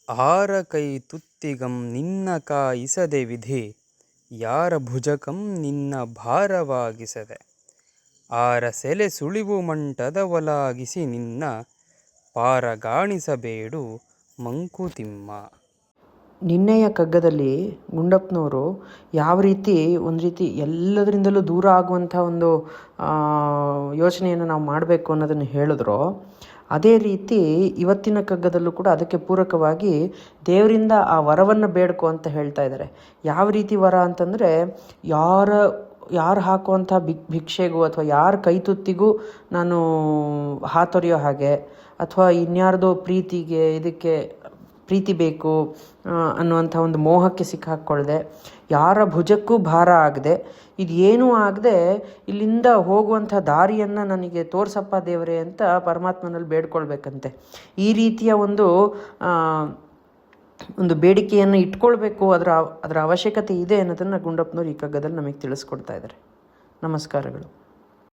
ಆರ ಕೈ ತುತ್ತಿಗಂ ನಿನ್ನ ಕಾಯಿಸದೆ ವಿಧಿ, ಯಾರ ಭುಜಕಂ ನಿನ್ನ ಭಾರವಾಗಿಸದೆ. ಆರ ಸೆಲೆ ಸುಳಿವು ಮಂಟದ ಒಲಾಗಿಸಿ ನಿನ್ನ, ಪಾರಗಾಣಿಸಬೇಡು ಮಂಕುತಿಮ್ಮ. ನಿನ್ನೆಯ ಕಗ್ಗದಲ್ಲಿ ಗುಂಡಪ್ಪನವರು ಯಾವ ರೀತಿ ಒಂದು ರೀತಿ ಎಲ್ಲದರಿಂದಲೂ ದೂರ ಆಗುವಂಥ ಒಂದು ಯೋಚನೆಯನ್ನು ನಾವು ಮಾಡಬೇಕು ಅನ್ನೋದನ್ನು ಹೇಳಿದ್ರೋ, ಅದೇ ರೀತಿ ಇವತ್ತಿನ ಕಗ್ಗದಲ್ಲೂ ಕೂಡ ಅದಕ್ಕೆ ಪೂರಕವಾಗಿ ದೇವರಿಂದ ಆ ವರವನ್ನು ಬೇಡ್ಕೊ ಅಂತ ಹೇಳ್ತಾ ಇದ್ದಾರೆ. ಯಾವ ರೀತಿ ವರ ಅಂತಂದರೆ, ಯಾರು ಹಾಕುವಂಥ ಭಿಕ್ಷೆಗೂ ಅಥವಾ ಯಾರ ಕೈತುತ್ತಿಗೂ ನಾನು ಹಾತೊರೆಯೋ ಹಾಗೆ, ಅಥವಾ ಇನ್ಯಾರ್ದೋ ಪ್ರೀತಿಗೆ ಇದಕ್ಕೆ ಪ್ರೀತಿ ಬೇಕು ಅನ್ನುವಂಥ ಒಂದು ಮೋಹಕ್ಕೆ ಸಿಕ್ಕಾಕ್ಕೊಳ್ಳದೆ, ಯಾರ ಭುಜಕ್ಕೂ ಭಾರ ಆಗದೆ, ಇದೇನೂ ಆಗದೆ ಇಲ್ಲಿಂದ ಹೋಗುವಂಥ ದಾರಿಯನ್ನು ನನಗೆ ತೋರ್ಸಪ್ಪ ದೇವರೇ ಅಂತ ಪರಮಾತ್ಮನಲ್ಲಿ ಬೇಡ್ಕೊಳ್ಬೇಕಂತೆ. ಈ ರೀತಿಯ ಒಂದು ಬೇಡಿಕೆಯನ್ನು ಇಟ್ಕೊಳ್ಬೇಕು, ಅದರ ಅವಶ್ಯಕತೆ ಇದೆ ಅನ್ನೋದನ್ನು ಗುಂಡಪ್ಪನವ್ರು ಈ ಕಗ್ಗದಲ್ಲಿ ನಮಗೆ ತಿಳಿಸ್ಕೊಡ್ತಾ ಇದ್ದಾರೆ. ನಮಸ್ಕಾರಗಳು.